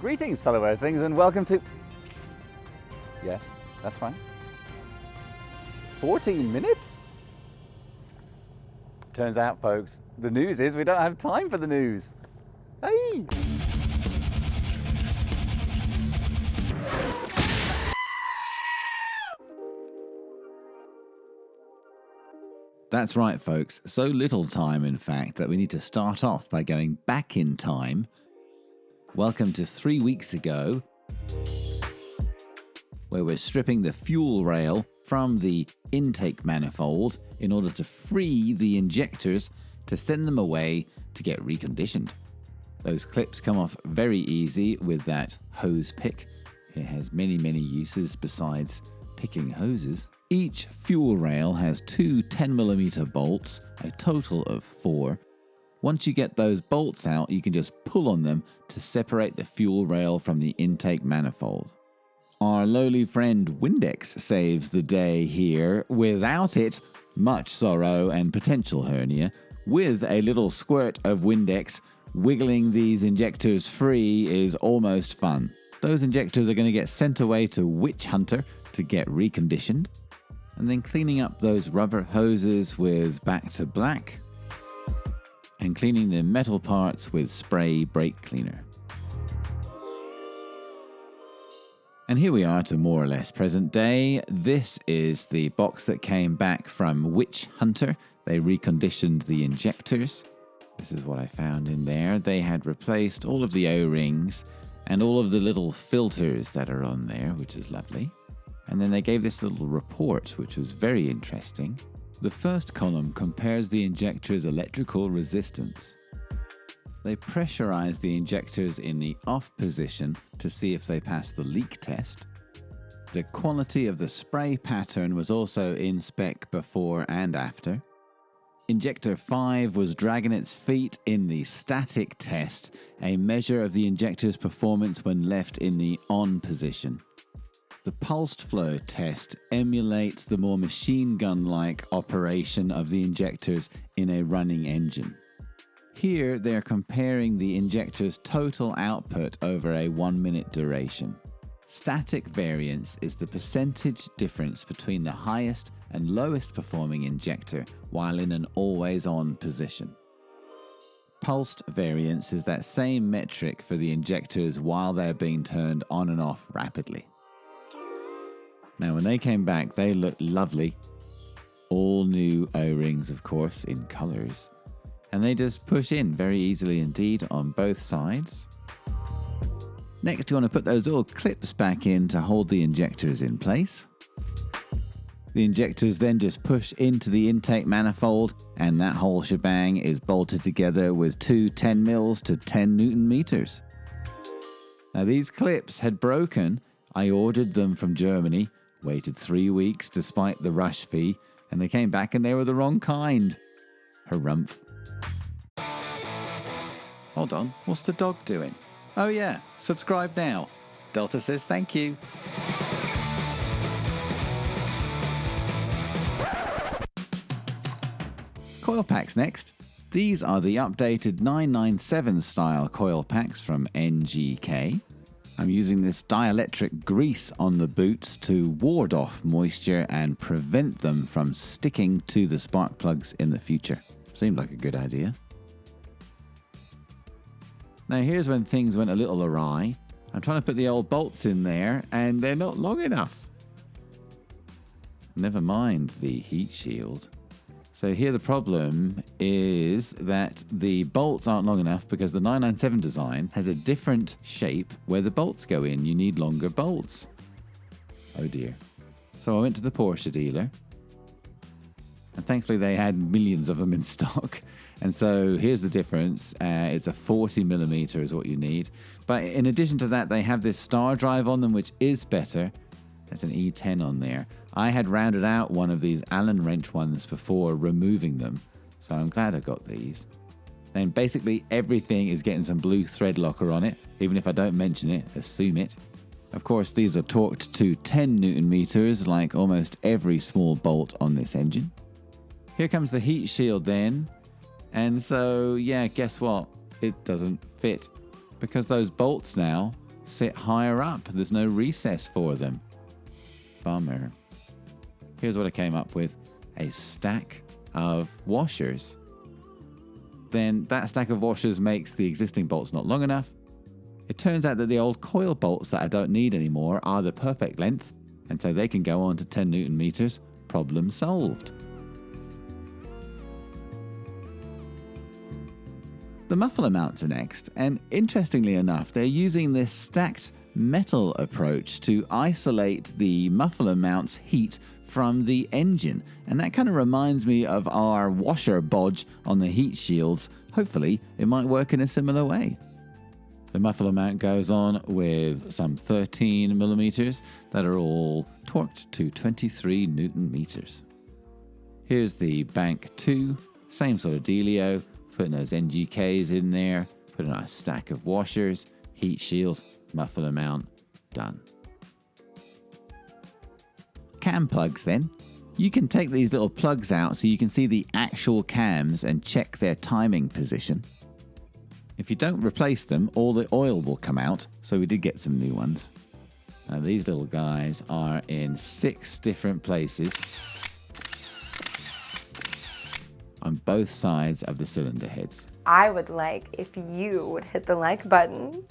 Greetings, fellow Earthlings, and welcome to... Yes, that's right. 14 minutes? Turns out, folks, the news is we don't have time for the news. Hey! That's right, folks. So little time, in fact, that we need to start off by going back in time. Welcome to 3 weeks ago, where we're stripping the fuel rail from the intake manifold in order to free the injectors to send them away to get reconditioned. Those clips come off very easy with that hose pick. It has many uses besides picking hoses. Each fuel rail has two 10mm bolts, a total of 4. Once you get those bolts out, you can just pull on them to separate the fuel rail from the intake manifold. Our lowly friend Windex saves the day here. Without it, much sorrow and potential hernia. With a little squirt of Windex, wiggling these injectors free is almost fun. Those injectors are going to get sent away to Witch Hunter to get reconditioned. And then cleaning up those rubber hoses with Back to Black. And cleaning the metal parts with spray brake cleaner. And here we are to more or less present day. This is the box that came back from Witch Hunter. They reconditioned the injectors. This is what I found in there. They had replaced all of the O-rings and all of the little filters that are on there, which is lovely. And then they gave this little report, which was very interesting. The first column compares the injector's electrical resistance. They pressurize the injectors in the off position to see if they pass the leak test. The quality of the spray pattern was also in spec before and after. Injector 5 was dragging its feet in the static test, a measure of the injector's performance when left in the on position. The pulsed flow test emulates the more machine gun-like operation of the injectors in a running engine. Here they're comparing the injector's total output over a 1 minute duration. Static variance is the percentage difference between the highest and lowest performing injector while in an always-on position. Pulsed variance is that same metric for the injectors while they're being turned on and off rapidly. Now, when they came back, they looked lovely. All new O-rings, of course, in colours. And they just push in very easily indeed on both sides. Next, you want to put those little clips back in to hold the injectors in place. The injectors then just push into the intake manifold, and that whole shebang is bolted together with two 10 mils to 10 Newton meters. Now, these clips had broken. I ordered them from Germany. Waited 3 weeks despite the rush fee, and they came back and they were the wrong kind. Harumph. Hold on, what's the dog doing? Oh yeah, subscribe now. Delta says thank you. Coil packs next. These are the updated 997 style coil packs from NGK. I'm using this dielectric grease on the boots to ward off moisture and prevent them from sticking to the spark plugs in the future. Seemed like a good idea. Now here's when things went a little awry. I'm trying to put the old bolts in there and they're not long enough. Never mind the heat shield. So here the problem is that the bolts aren't long enough because the 997 design has a different shape where the bolts go in. You need longer bolts. Oh dear. So I went to the Porsche dealer. And thankfully they had millions of them in stock. And so here's the difference. It's a 40mm is what you need. But in addition to that, they have this star drive on them, which is better. There's an E10 on there. I had rounded out one of these Allen wrench ones before removing them, so I'm glad I got these. And basically everything is getting some blue thread locker on it. Even if I don't mention it, assume it. Of course, these are torqued to 10 Newton meters, like almost every small bolt on this engine. Here comes the heat shield then. And so, yeah, guess what? It doesn't fit. Because those bolts now sit higher up. There's no recess for them. Bummer. Here's what I came up with. A stack of washers. Then that stack of washers makes the existing bolts not long enough. It turns out that the old coil bolts that I don't need anymore are the perfect length, and so they can go on to 10 Newton meters. Problem solved. The muffler mounts are next, and interestingly enough, they're using this stacked metal approach to isolate the muffler mounts heat from the engine, and that kind of reminds me of our washer bodge on the heat shields. Hopefully it might work in a similar way. The muffler mount goes on with some 13 millimeters that are all torqued to 23 Newton meters. Here's the bank 2, same sort of dealio, putting those NGKs in there, putting on a stack of washers, heat shield, muffler mount, done. Cam plugs then. You can take these little plugs out so you can see the actual cams and check their timing position. If you don't replace them, all the oil will come out, so we did get some new ones. Now these little guys are in 6 different places on both sides of the cylinder heads. I would like if you would hit the like button.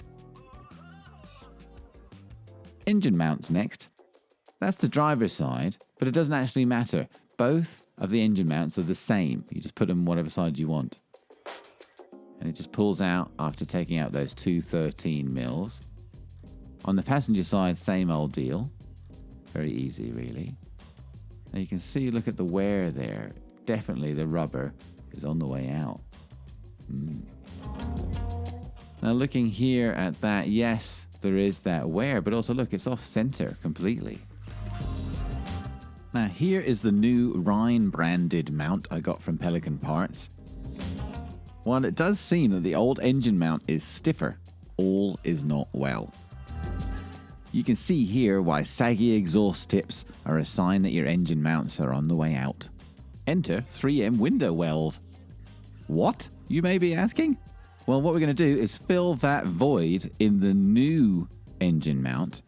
Engine mounts next. That's the driver's side, but it doesn't actually matter. Both of the engine mounts are the same. You just put them whatever side you want. And it just pulls out after taking out those 2 13 mils. On the passenger side, same old deal. Very easy, really. Now you can see, look at the wear there. Definitely the rubber is on the way out. Now looking here at that, yes, there is that wear, but also look, it's off center completely. Now here is the new Rhine branded mount I got from Pelican Parts. While it does seem that the old engine mount is stiffer, all is not well. You can see here why saggy exhaust tips are a sign that your engine mounts are on the way out. Enter 3M window weld. What, you may be asking? Well, what we're going to do is fill that void in the new engine mount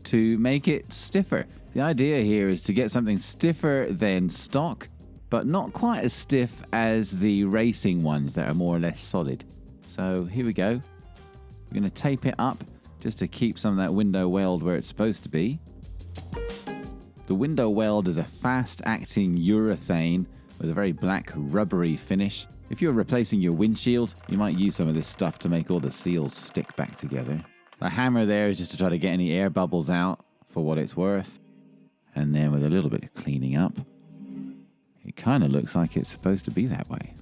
to make it stiffer. The idea here is to get something stiffer than stock, but not quite as stiff as the racing ones that are more or less solid. So here we go. We're going to tape it up just to keep some of that window weld where it's supposed to be. The window weld is a fast-acting urethane with a very black rubbery finish. If you're replacing your windshield, you might use some of this stuff to make all the seals stick back together. The hammer there is just to try to get any air bubbles out for what it's worth. And then with a little bit of cleaning up, it kind of looks like it's supposed to be that way.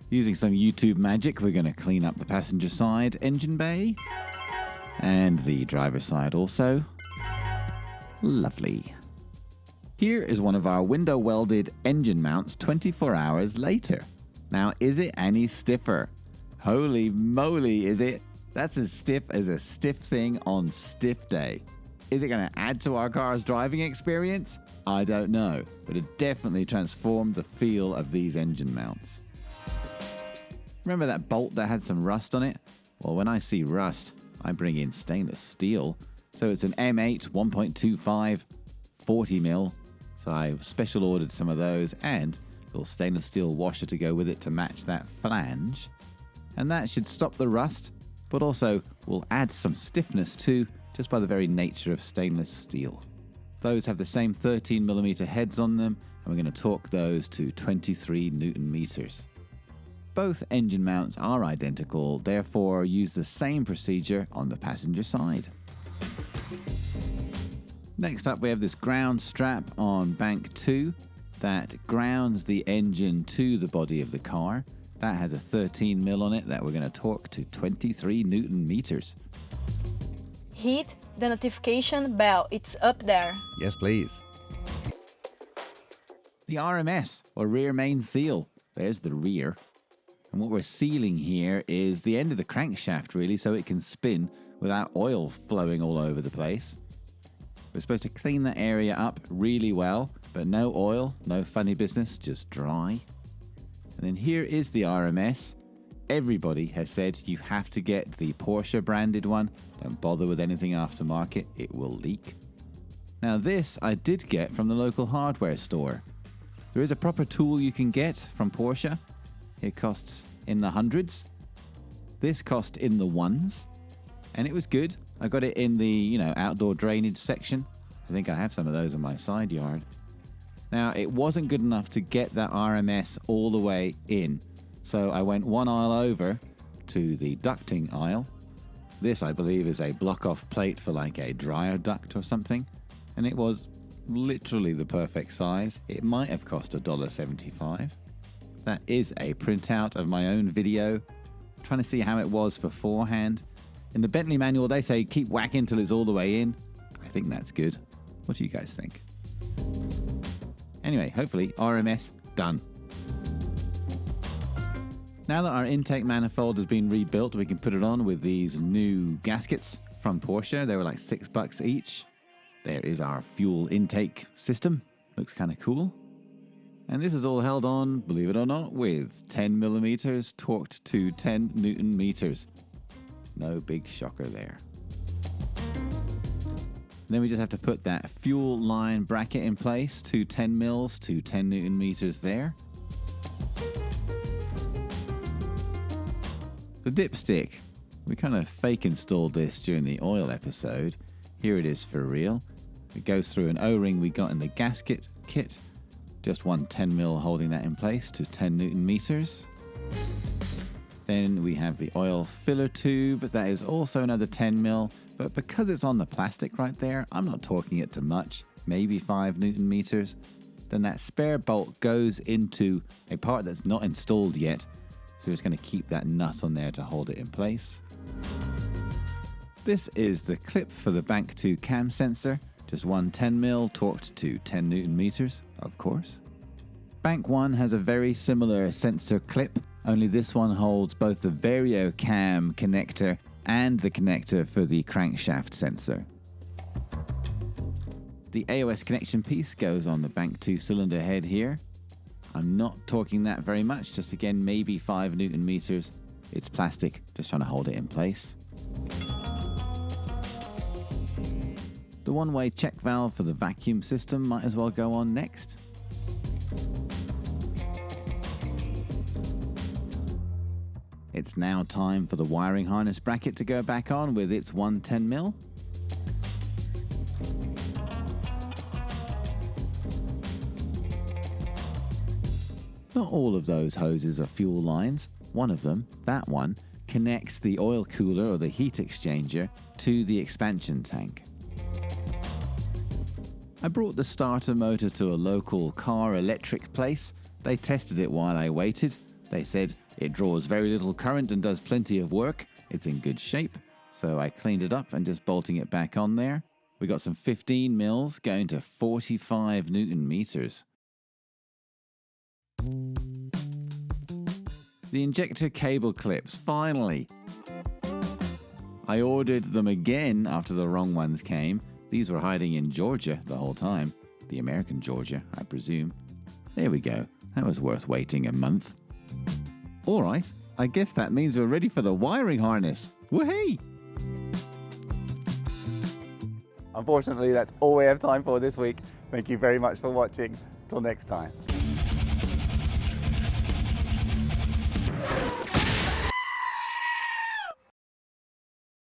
Using some YouTube magic, we're going to clean up the passenger side engine bay and the driver's side also. Lovely. Here is one of our window welded engine mounts 24 hours later. Now, is it any stiffer? Holy moly, is it? That's as stiff as a stiff thing on stiff day. Is it going to add to our car's driving experience? I don't know, but it definitely transformed the feel of these engine mounts. Remember that bolt that had some rust on it? Well, when I see rust, I bring in stainless steel. So it's an M8 1.25 40 mil. So I special ordered some of those and a little stainless steel washer to go with it to match that flange. And that should stop the rust, but also will add some stiffness too, just by the very nature of stainless steel. Those have the same 13mm heads on them, and we're going to torque those to 23 Newton meters. Both engine mounts are identical, therefore use the same procedure on the passenger side. Next up, we have this ground strap on bank 2 that grounds the engine to the body of the car. That has a 13mm on it that we're going to torque to 23 Newton meters. Hit the notification bell, it's up there. Yes, please. The RMS, or rear main seal. There's the rear. And what we're sealing here is the end of the crankshaft, really, so it can spin without oil flowing all over the place. We're supposed to clean that area up really well, but no oil, no funny business, just dry. And then here is the RMS. Everybody has said you have to get the Porsche branded one. Don't bother with anything aftermarket, it will leak. Now this I did get from the local hardware store. There is a proper tool you can get from Porsche. It costs in the hundreds. This cost in the ones. And it was good. I got it in the, outdoor drainage section. I think I have some of those in my side yard. Now, it wasn't good enough to get that RMS all the way in. So I went one aisle over to the ducting aisle. This, I believe, is a block-off plate for like a dryer duct or something. And it was literally the perfect size. It might have cost $1.75. That is a printout of my own video. Trying to see how it was beforehand. In the Bentley manual, they say keep whacking till it's all the way in. I think that's good. What do you guys think? Anyway, hopefully RMS done. Now that our intake manifold has been rebuilt, we can put it on with these new gaskets from Porsche. They were like $6 each. There is our fuel intake system. Looks kind of cool. And this is all held on, believe it or not, with 10 millimeters torqued to 10 Newton meters. No big shocker there. Then we just have to put that fuel line bracket in place to 10 mils to 10 Newton meters there. The dipstick. We kind of fake installed this during the oil episode. Here it is for real. It goes through an O-ring we got in the gasket kit. Just one 10 mil holding that in place to 10 Newton meters. Then we have the oil filler tube. That is also another 10 mil. But because it's on the plastic right there, I'm not torquing it to much. Maybe 5 Newton meters. Then that spare bolt goes into a part that's not installed yet. So we're just going to keep that nut on there to hold it in place. This is the clip for the bank to cam sensor. Just one 10 mil torqued to 10 Newton meters, of course. Bank 1 has a very similar sensor clip, only this one holds both the Vario cam connector and the connector for the crankshaft sensor. The AOS connection piece goes on the bank 2 cylinder head here. I'm not torquing that very much, just again maybe 5 Newton meters. It's plastic, just trying to hold it in place. The one-way check valve for the vacuum system might as well go on next. It's now time for the wiring harness bracket to go back on with its 110 mil. Not all of those hoses are fuel lines. One of them, that one, connects the oil cooler or the heat exchanger to the expansion tank. I brought the starter motor to a local car electric place. They tested it while I waited. They said it draws very little current and does plenty of work. It's in good shape. So I cleaned it up and just bolting it back on there. We got some 15 mils going to 45 Newton meters. The injector cable clips, finally. I ordered them again after the wrong ones came. These were hiding in Georgia the whole time. The American Georgia, I presume. There we go. That was worth waiting a month. Alright, I guess that means we're ready for the wiring harness. Woohoo! Unfortunately, that's all we have time for this week. Thank you very much for watching. Till next time.